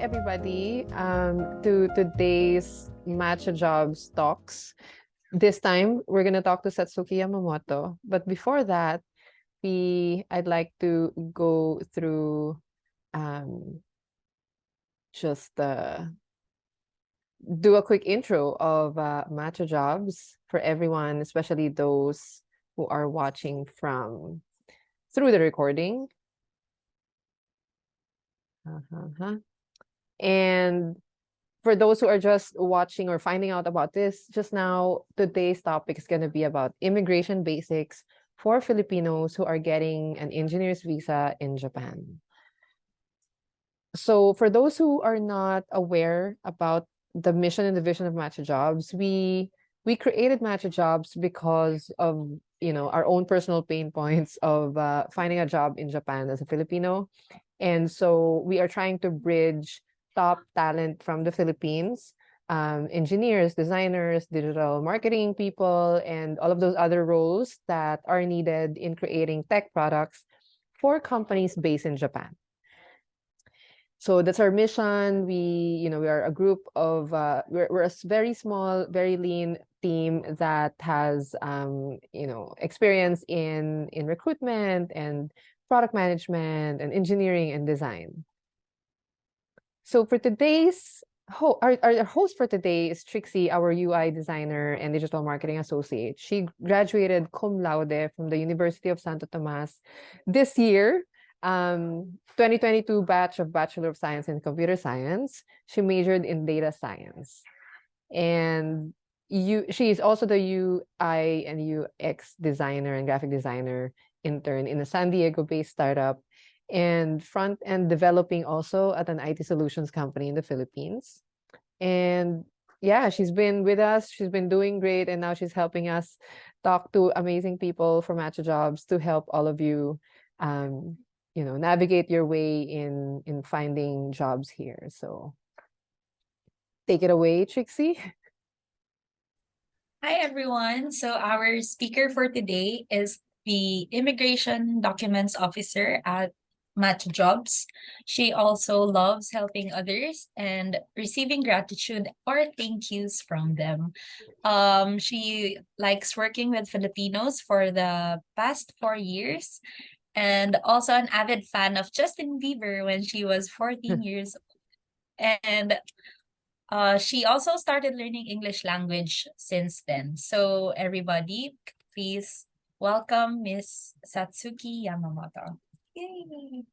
everybody, to today's Matcha Jobs talks. This time, we're going to talk to Satsuki Yamamoto. But before that, I'd like to go through just do a quick intro of Matcha Jobs for everyone, especially those who are watching through the recording. And for those who are just watching or finding out about this just now, today's topic is going to be about immigration basics for Filipinos who are getting an engineer's visa in Japan. So for those who are not aware about the mission and the vision of Matcha Jobs, we created Matcha Jobs because of our own personal pain points of finding a job in Japan as a Filipino. And so we are trying to bridge top talent from the Philippines, engineers, designers, digital marketing people, and all of those other roles that are needed in creating tech products for companies based in Japan. So that's our mission. We are a group of we're a very small, very lean team that has experience in recruitment and product management and engineering and design. So for today's our host for today is Trixie, our UI designer and digital marketing associate. She graduated cum laude from the University of Santo Tomas this year. 2022 batch of Bachelor of Science in Computer Science. She majored in data science. And she is also the UI and UX designer and graphic designer intern in a San Diego-based startup and front-end developing also at an IT solutions company in the Philippines. And yeah, she's been with us. She's been doing great. And now she's helping us talk to amazing people from Matcha Jobs to help all of you navigate your way in finding jobs here. So take it away, Trixie. Hi, everyone. So our speaker for today is the Immigration Documents Officer at Matcha Jobs. She also loves helping others and receiving gratitude or thank yous from them. She likes working with Filipinos for the past 4 years and also an avid fan of Justin Bieber when she was 14 years old. And she also started learning English language since then. So everybody, please welcome Miss Satsuki Yamamoto. Yay!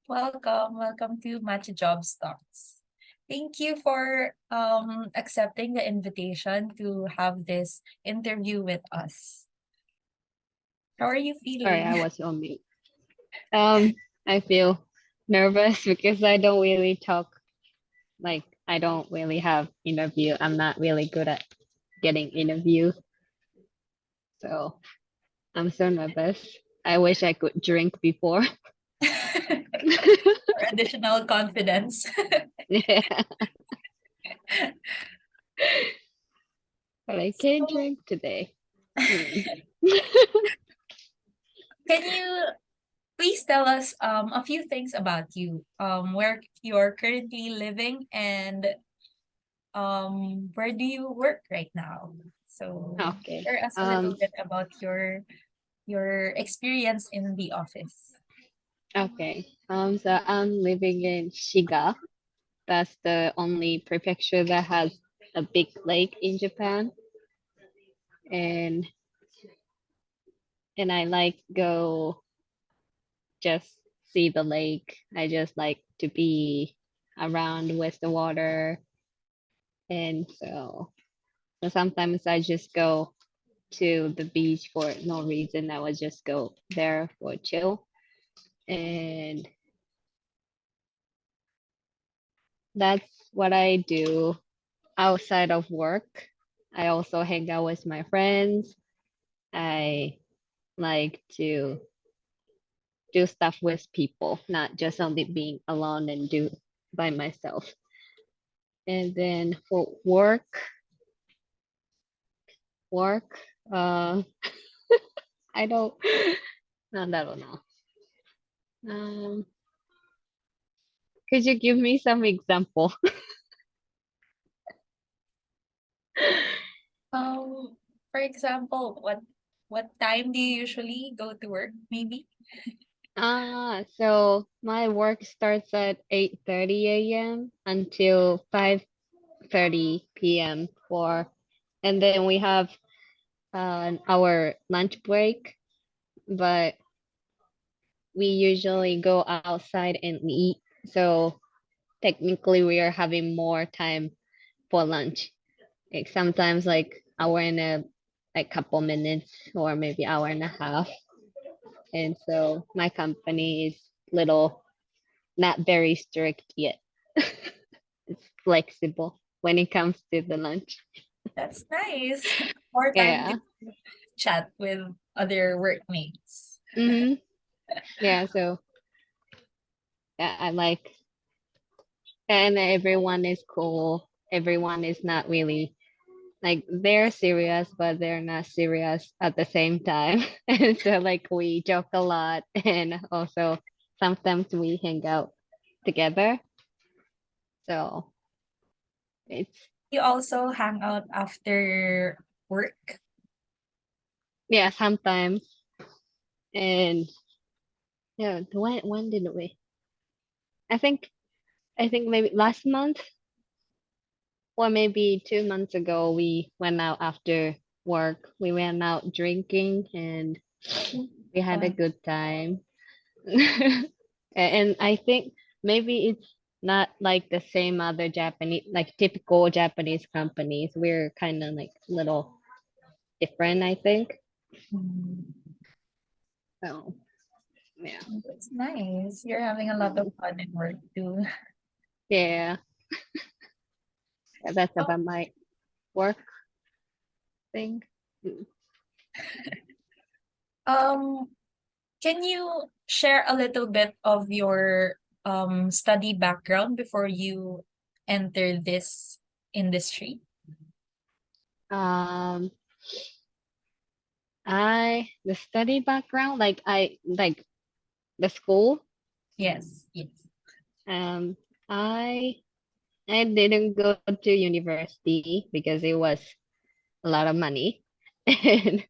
Welcome to Matcha Jobs Talks. Thank you for accepting the invitation to have this interview with us. How are you feeling? Sorry, I was on mute. I feel nervous because I don't really talk. Like, I don't really have interview. I'm not really good at getting interview. So I'm so nervous. I wish I could drink before. For additional confidence. Yeah. But I can't drink today. Can you please tell us a few things about you, where you're currently living and where do you work right now? So Okay. share us a little bit about your experience in the office. Okay. So I'm living in Shiga. That's the only prefecture that has a big lake in Japan. And I like go just see the lake. I just like to be around with the water. And so sometimes I just go to the beach for no reason. I would just go there for chill. And that's what I do outside of work. I also hang out with my friends. I like to do stuff with people, not just only being alone and do by myself. And then for work, I don't know. Could you give me some example? Um, for example, what time do you usually go to work, maybe? So my work starts at 8:30 a.m. until 5:30 p.m. And then we have our lunch break, but we usually go outside and eat. So technically we are having more time for lunch. Like sometimes like hour and a like couple minutes or maybe hour and a half. And so my company is little not very strict yet. It's flexible when it comes to the lunch. That's nice. More time to Yeah. chat with other workmates. Mm-hmm. Yeah, so yeah, I like, and everyone is cool. Everyone is not really like they're serious, but they're not serious at the same time. And so like we joke a lot and also sometimes we hang out together. So it's You also hang out after work? yeah, sometimes. And yeah, when did we? I think I think maybe last month or maybe 2 months ago we went out after work. We went out drinking and we had a Fun. good time. And I think maybe it's not like the same other Japanese, like typical Japanese companies. We're kind of like little different, I think. Mm, So, yeah. that's nice. You're having a lot of fun in work too. Yeah, that's Oh, about my work thing. Mm. um, can you share a little bit of your study background before you enter this industry? Um, the study background, like like the school. Yes, yes. Um, I I didn't go to university because it was a lot of money. And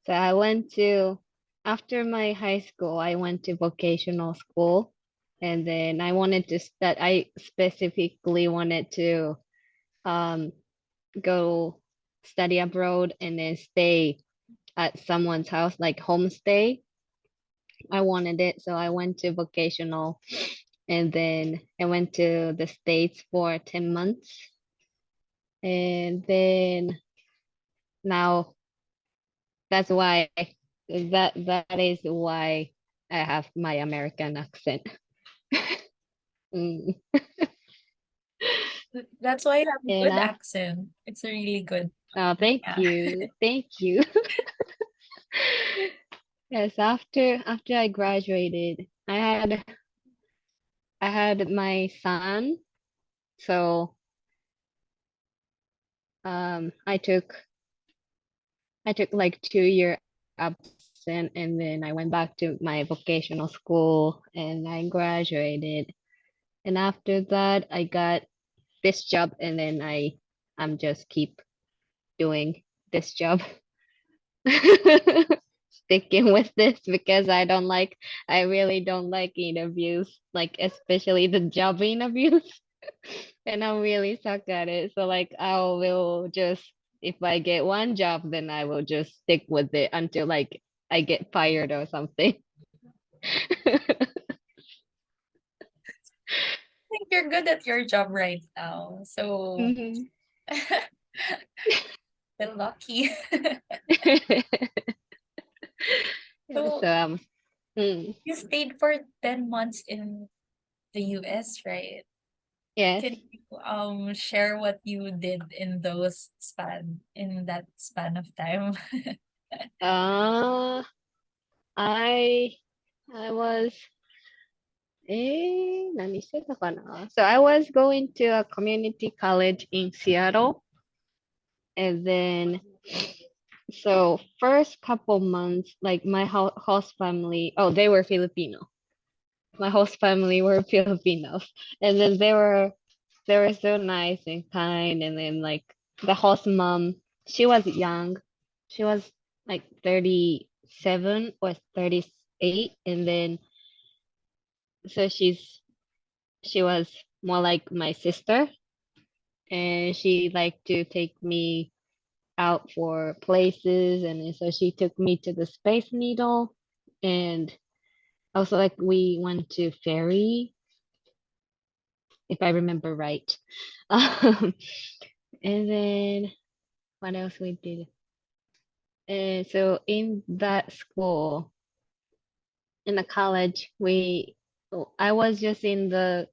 so I went to, after my high school, I went to vocational school. And then I specifically wanted to um, go study abroad and then stay at someone's house, like homestay. I wanted it. So I went to vocational and then I went to the States for 10 months. And then now that's why that is why I have my American accent. Mm. That's why you have a And good after, accent. It's a really good. oh, thank Yeah. you, thank you. Yes, after I graduated, I had my son, so I took like 2 year absent, and then I went back to my vocational school, and I graduated. And after that, I got this job, and then I'm just keep doing this job. Sticking with this because I really don't like interviews, like especially the job interviews. And I'm really suck at it. So like I will just, if I get one job, then I will just stick with it until like I get fired or something. I think you're good at your job right now. So Mhm. feel lucky. Yeah, So so mm, you stayed for 10 months in the US, right? yes. Can you share what you did in that span of time? Uh I I was 何してたかな? So I was going to a community college in Seattle, and then so first couple months, like my host family, oh, they were Filipino. my host family were Filipinos, and then they were so nice and kind. And then like the host mom, she was young, she was like 37 or 38, and then so she was more like my sister, and she liked to take me out for places, and then so she took me to the Space Needle, and also like we went to ferry, if I remember right. Um, and then what else we did? And so in that school, in the college, I was just in the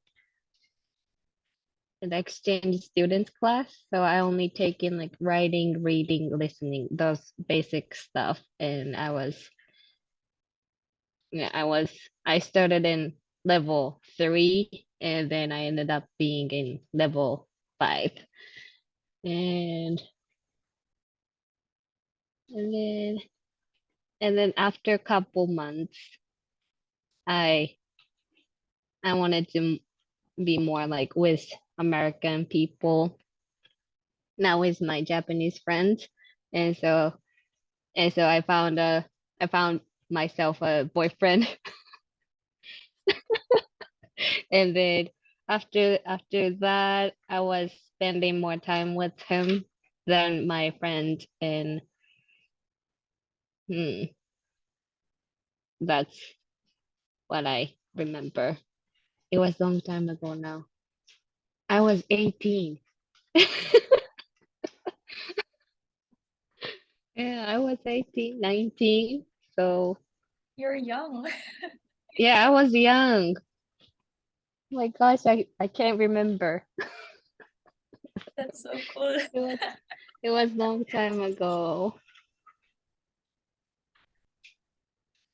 exchange students class, so I only take in like writing, reading, listening, those basic stuff. And I started in level 3, and then I ended up being in level 5. And and then and then after a couple months, I I wanted to be more like with American people, not with my Japanese friends. And so I found myself a boyfriend. And then after that, I was spending more time with him than my friend. And hmm, that's what I remember. It was a long time ago now. I was 18. Yeah, I was 18, 19. So You're young. yeah, I was young. My gosh, I can't remember. That's so cool. It was it was long time ago.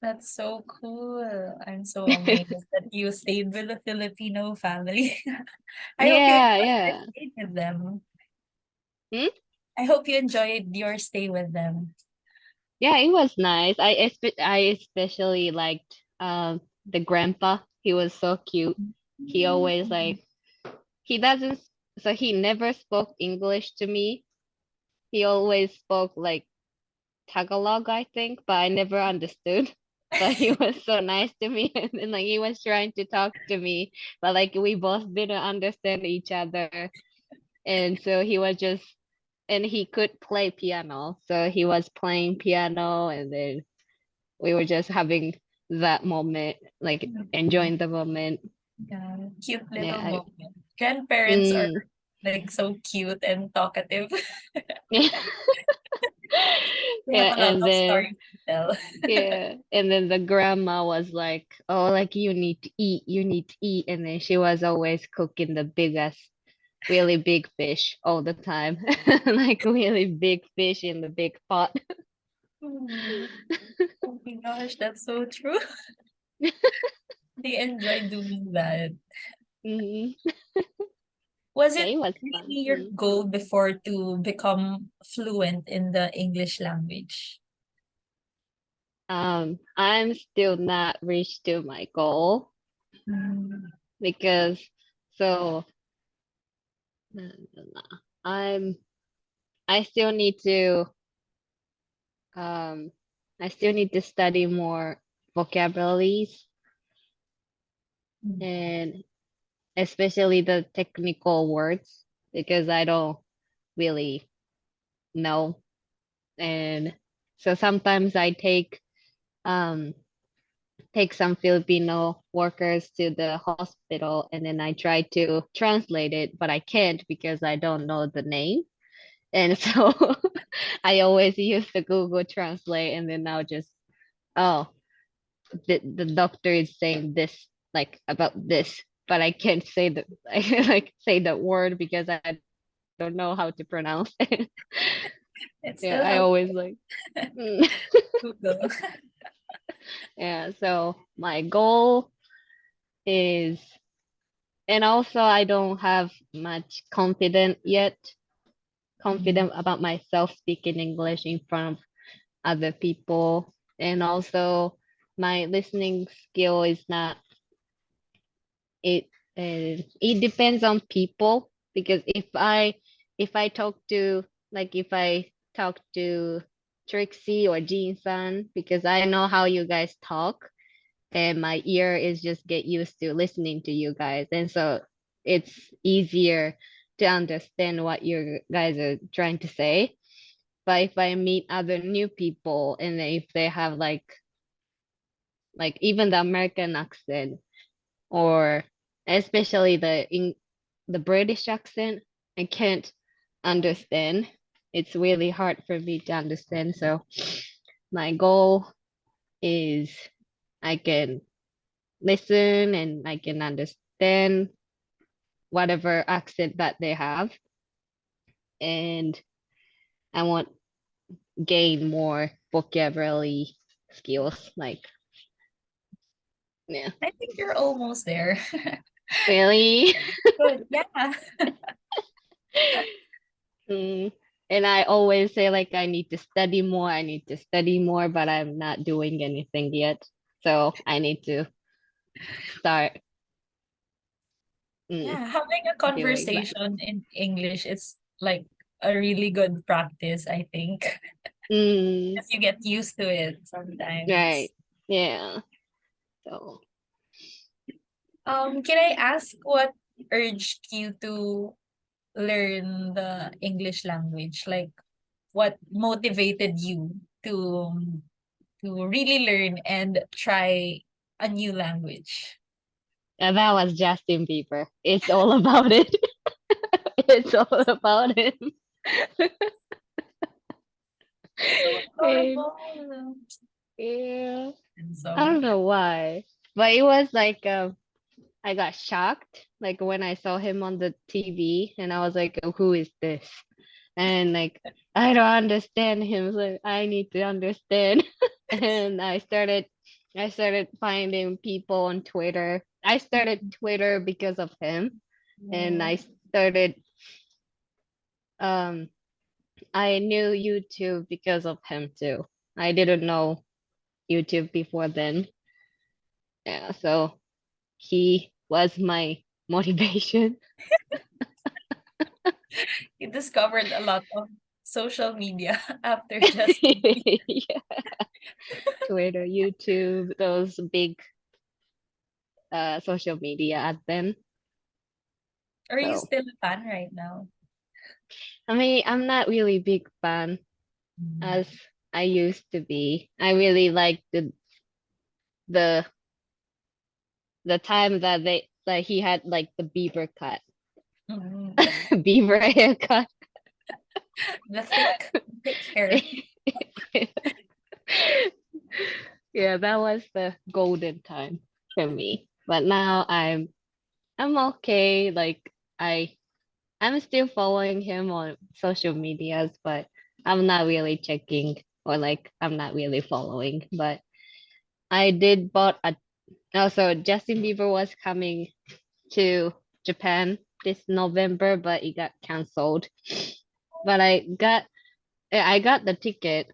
That's so cool. I'm so amazed that you stayed with a Filipino family. I hope you Yeah, enjoyed your yeah. stay with them. Hmm? I hope you enjoyed your stay with them. Yeah, it was nice. I especially liked the grandpa. He was so cute. He always Mm. like he doesn't so he never spoke English to me. He always spoke like Tagalog, I think, but I never understood. But he was so nice to me, and then like he was trying to talk to me, but like we both didn't understand each other. And so he was just and he could play piano. So he was playing piano, and then we were just having that moment, like Mm. enjoying the moment. Yeah, cute Yeah, little moment. Grandparents are mm, like so cute and talkative. yeah, They have a lot and of then stories to tell. yeah, and then the grandma was like, "Oh, like you need to eat," and then she was always cooking the biggest, really big fish all the time, like really big fish in the big pot. Mm. Oh my gosh, that's so true. They enjoy doing that. Hmm. Was Yeah, it it was fun. really your goal before to become fluent in the English language? I'm still not reached to my goal Mm. because so I'm I still need to um I still need to study more vocabularies, Mm. and especially the technical words, because I don't really know. And so sometimes I um take some Filipino workers to the hospital, and then I try to translate it, but I can't because I don't know the name. And so I always use the Google Translate, and then I'll just, oh, the doctor is saying this, like about this, but I can't say the like say the word because I don't know how to pronounce it. It Yeah, still I helps always like, mm. Google. Yeah, so my goal is, and also I don't have much Mm. confident about myself speaking English in front of other people. And also my listening skill is not it depends on people, because if I talk to, like, if I talk to Trixie or Jean San, because I know how you guys talk, and my ear is just get used to listening to you guys, and so it's easier to understand what you guys are trying to say. But if I meet other new people, and if they have like even the American accent, or especially the British accent, I can't understand. It's really hard for me to understand. So my goal is I can listen and I can understand whatever accent that they have, and I want gain more vocabulary skills. Like, yeah, I think you're almost there. really. Good. Yeah. Mm. And I always say, like, I need to study more, I need to study more, but I'm not doing anything yet. So I need to start mm, Yeah. Having a doing that. conversation in English is like a really good practice, I think. Mm, Because you get used to it sometimes. right. Yeah. So Can I ask what urged you to learn the English language? Like, what motivated you to really learn and try a new language? that was Justin Bieber. It's all about it. It's all about him. So And, adorable. yeah. And I so, don't know why. But it was like I got shocked like when I saw him on the TV, and I was like, "Oh, who is this?" And like I don't understand him, so I need to understand. And I started finding people on Twitter. I started Twitter because of him, and oh, um I knew YouTube because of him too. I didn't know YouTube before then. Yeah, so he was my motivation. you discovered a lot of social media after just Yeah, Twitter, YouTube, those big social media at then. are you So still a fan right now? I mean, I'm not really big fan Mm. as I used to be. I really like the the time that he had like the beaver cut, Mm. beaver haircut. The thick hair. Yeah, that was the golden time for me. But now I'm okay. Like I'm still following him on social medias, but I'm not really checking, or like I'm not really following. But I did bought a also Justin Bieber was coming to Japan this November, but it got canceled. But I got the ticket,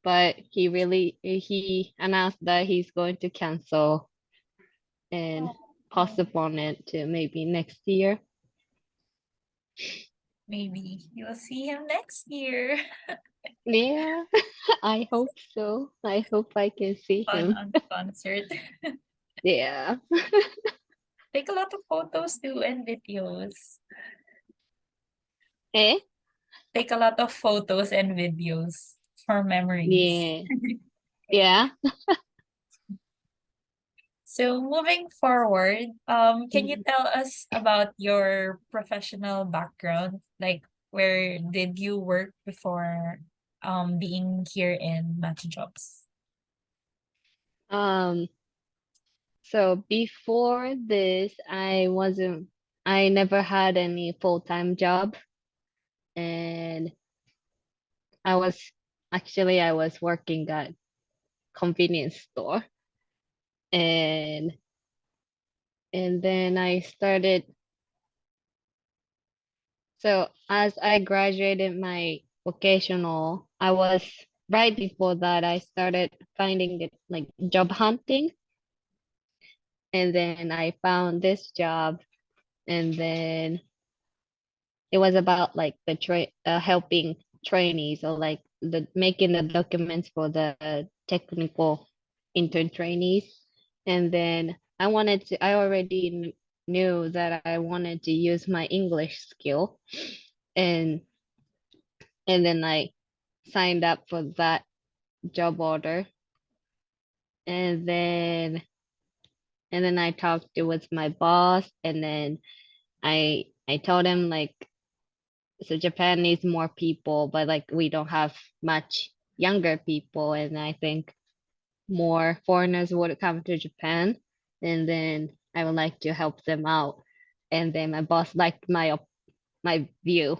but he announced that he's going to cancel and Oh, postpone it to maybe next year. maybe you'll see him next year. Yeah, I hope so. I hope I can see Fun him. on concert. Yeah. Take a lot of photos too and videos. Eh? Take a lot of photos and videos for memories. Yeah. Yeah. So moving forward, can you Mhm. tell us about your professional background? Like, where did you work before being here in Matcha Jobs? Um, so before this, I never had any full-time job, and I was I was working at convenience store, and then I started. So as I graduated my vocational, I was right before that I started finding it like job hunting, and then I found this job, and then it was about like the helping trainees, or like the making the documents for the technical intern trainees. And then I already knew that I wanted to use my English skill, and then I signed up for that job order, and then I talked with my boss, and then I told him like, so Japan needs more people, but like we don't have much younger people, and I think more foreigners would come to Japan, and then I would like to help them out. And then my boss liked my view,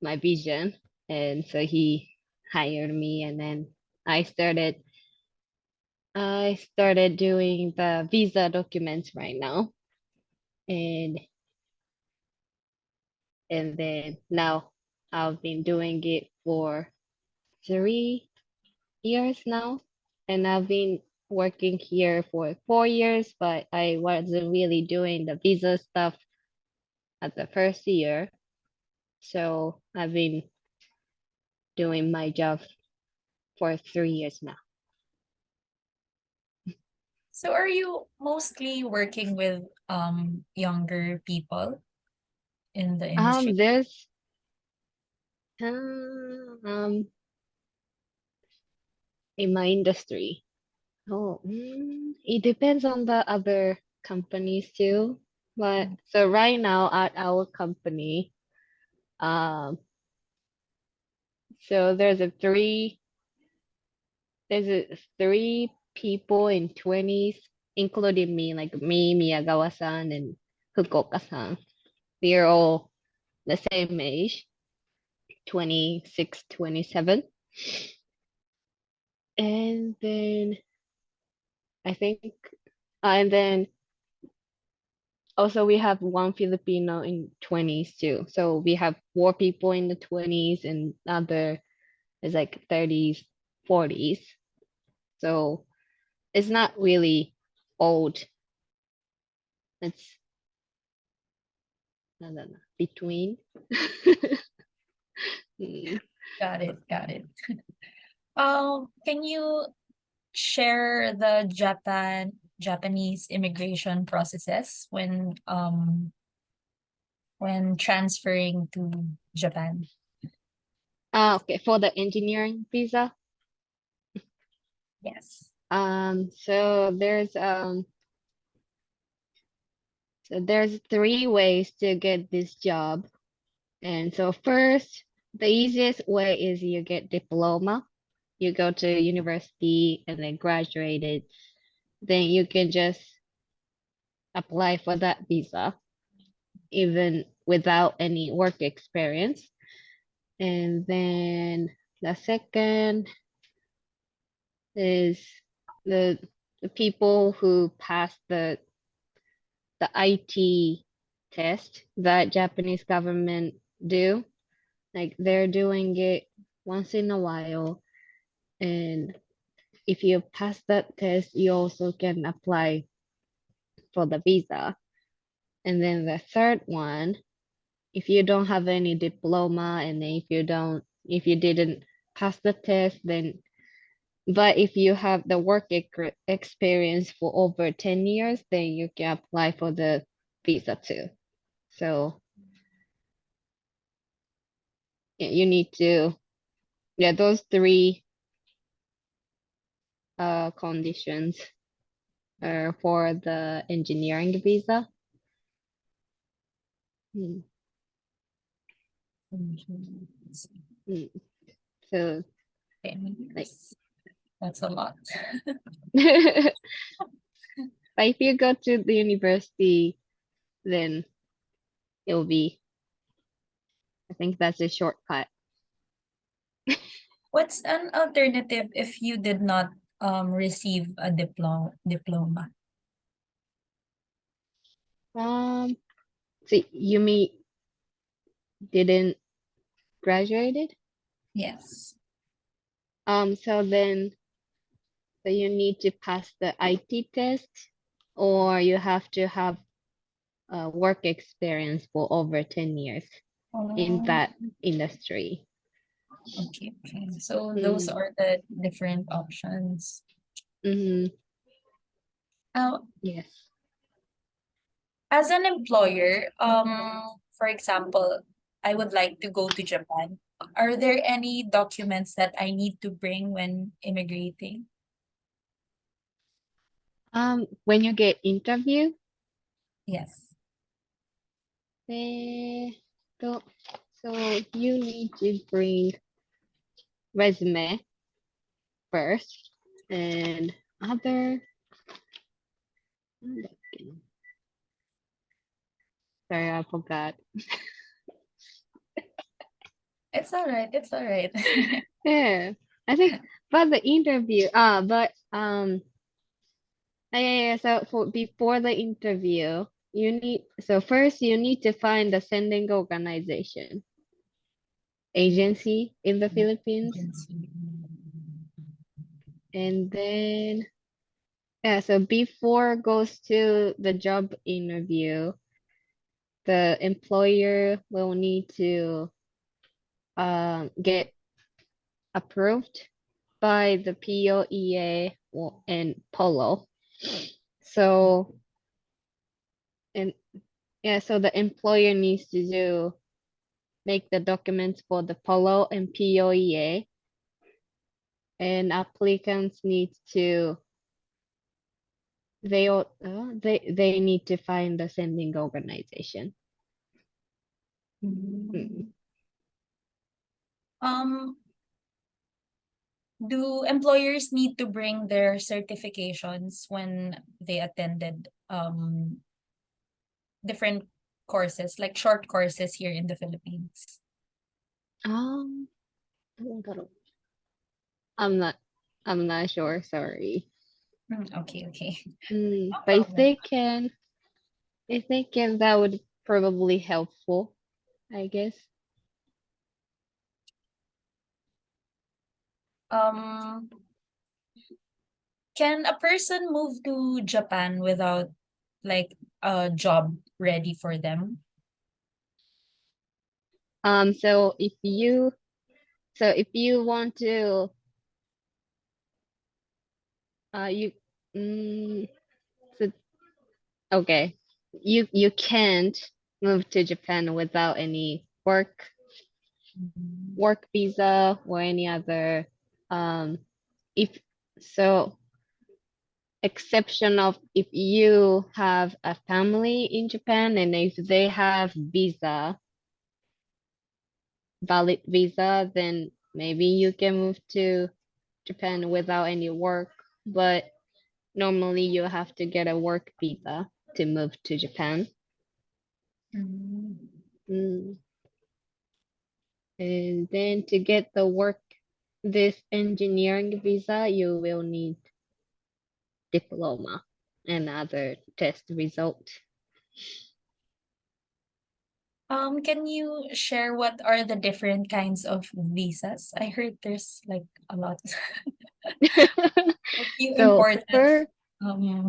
my vision, and so he hired me, and then I started doing the visa documents right now, and then now I've been doing it for 3 years now, and I've been working here for 4 years, but I wasn't really doing the visa stuff at the first year. So I've been doing my job for 3 years now. So are you mostly working with younger people in the industry? There's um in my industry. Oh, it depends on the other companies too. But so right now at our company, um, so there's three people in 20s, including me, like me, Miyagawa-san, and Fukuoka-san. We're all the same age, 26, 27. And then I think, and then also we have one Filipino in 20s too. So we have 4 people in the 20s, and other is like 30s, 40s. So it's not really old. It's no, between. Mm. Got it, got it. Can you share the Japanese immigration processes when transferring to Japan? Okay, for the engineering visa. Yes. So there's 3 ways to get this job. And so first, the easiest way is you get diploma. You go to university and then graduate it. Then you can just apply for that visa, even without any work experience. And then the second is the people who pass the IT test that Japanese government do. Like they're doing it once in a while, and if you pass that test, you also can apply for the visa. And then the third one, if you don't have any diploma, and then if you didn't pass the test, then but if you have the work experience for over 10 years, then you can apply for the visa too. So yeah, you need to, yeah, those 3 conditions are for the engineering visa. Mm, Mhm. mm. So 10 like years. That's a lot. but if you go to the university, then it'll be, I think that's a shortcut. What's an alternative if you did not receive a diploma? Um, so you mean didn't graduated? Yes. So then so you need to pass the IT test, or you have to have work experience for over 10 years in Oh, that industry. okay, okay. So those Mm, are the different options. mhm, Uh, yes. as an employer, for example, I would like to go to Japan. Are there any documents that I need to bring when immigrating? When you get interview, Yes. eh, so, so you need to bring resume first and other. Sorry, I forgot. It's all right. It's all right. Yeah, I think but the interview. Yeah. So for before the interview, first you need to find the sending organization agency in the Philippines, Agency. and then yeah. So before goes to the job interview, the employer will need to get approved by the POEA and Polo. So and yeah, so the employer needs to make the documents for the Polo and POEA, and applicants need to they need to find the sending organization. Mm. Mm. Um, do employers need to bring their certifications when they attended different courses, like short courses here in the Philippines? Um, I'm not I'm not sure, sorry. Okay, okay. No But problem. if they can, that would probably helpful, I guess. Um, can a person move to Japan without like a job ready for them? So if you want to you mm, so okay, you can't move to Japan without any Mm. work visa or any other um if so exception of if you have a family in Japan and if they have valid visa, then maybe you can move to Japan without any work, but normally you have to get a work visa to move to Japan. Mm. Mm. And then to get this engineering visa, you will need diploma and other test result. Can you share what are the different kinds of visas? I heard there's like a lot, a few So important for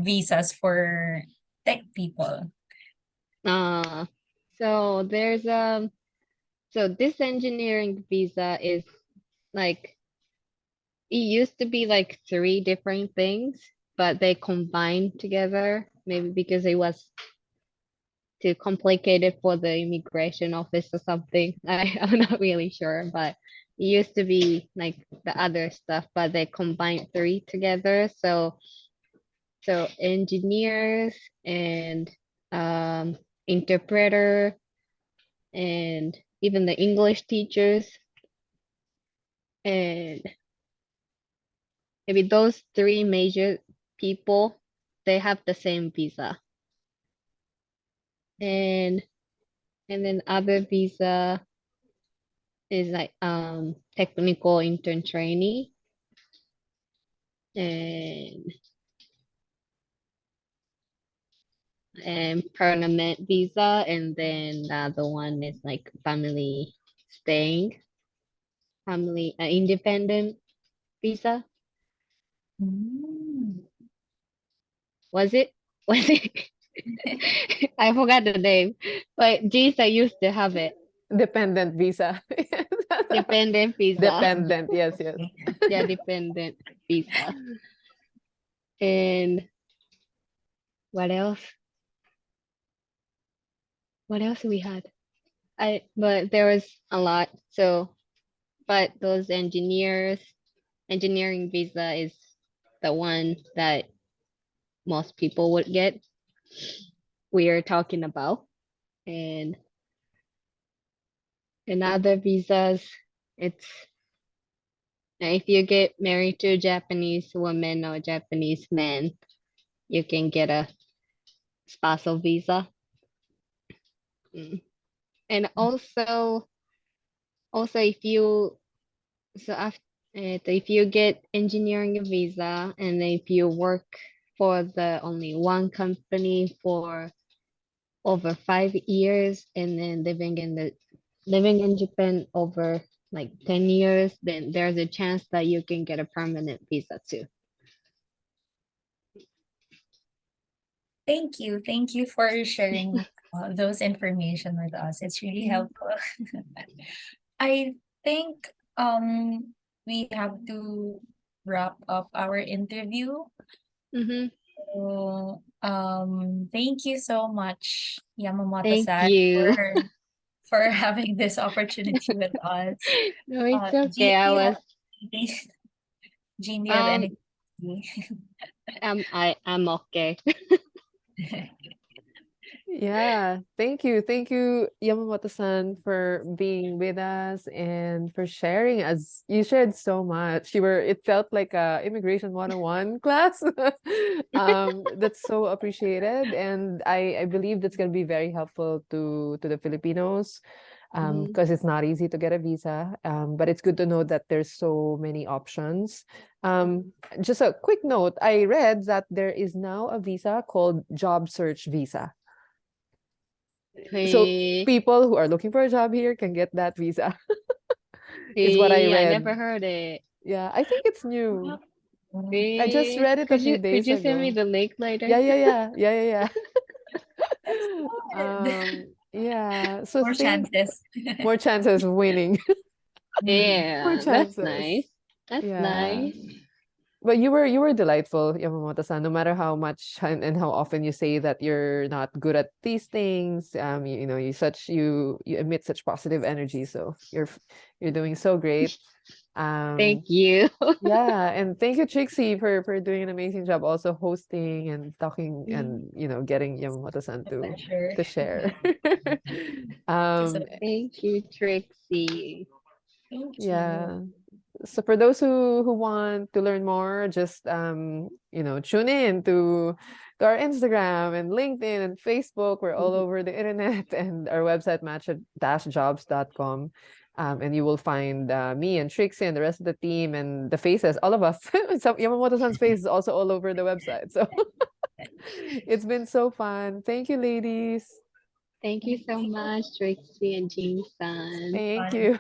visas for tech people. uh so there's so this engineering visa is like it used to be like three different things, but they combined together, maybe because it was too complicated for the immigration office or something. I'm not really sure, but it used to be like the other stuff, but they combined three together. So engineers and interpreter and even the English teachers and maybe those three major people, they have the same visa. And then other visa is like technical intern trainee and permanent visa, and then the other one is like family independent visa. Mm. Was it? was it? I forgot the name, but Jisa used to have it. Dependent visa. Dependent visa. Dependent, yes, yes. Yeah, dependent visa. And what else? What else we had? But there was a lot. So, but those engineering visa is the one that most people would get. We are talking about. And other visas, it's if you get married to a Japanese woman or Japanese man, you can get a spousal visa. Mm. And also if you so after if you get engineering visa and if you work for the only one company for over 5 years and then living in Japan over like 10 years, then there's a chance that you can get a permanent visa too. Thank you. Thank you for sharing those information with us. It's really helpful. I think we have to wrap up our interview. Mm-hmm. So thank you so much, Thank Yamamoto-san, you. for having this opportunity with us. No, it's Jean, okay. do you have anything? Jean, do you have Um anything? I'm okay. Yeah, thank you. Thank you, Yamamoto-san, for being with us and for sharing. As you shared so much. It felt like a immigration 101 class. That's so appreciated. And I believe that's gonna be very helpful to the Filipinos. Mhm. Because it's not easy to get a visa. But it's good to know that there's so many options. Just a quick note, I read that there is now a visa called job search visa. So Hey, people who are looking for a job here can get that visa, is what I hey, I read. never heard it. Yeah, I think it's new. I just Hey, read it a few could days you send me ago. the link later? Yeah, yeah, yeah, yeah, yeah, That's yeah. good. Yeah. So More think chances. more chances of winning. More Yeah, that's chances. nice. That's Yeah. nice. But you were delightful, Yamamoto-san, no matter how much and how often you say that you're not good at these things. You emit such positive energy. So you're doing so great. Thank Um, you. yeah, and thank you, Trixie, for doing an amazing job also hosting and talking Mm, and getting Yamamoto-san A pleasure. to share. So Thank you, Trixie. thank you. Yeah. So for those who want to learn more, just tune in to our Instagram and LinkedIn and Facebook. We're all over the internet and our website matcha-jobs.com. And you will find me and Trixie and the rest of the team and the faces, all of us. Yamamoto-san's face is also all over the website. So it's been so fun. Thank you, ladies. Thank you so much, Trixie and Jean-san. Thank Fun. you.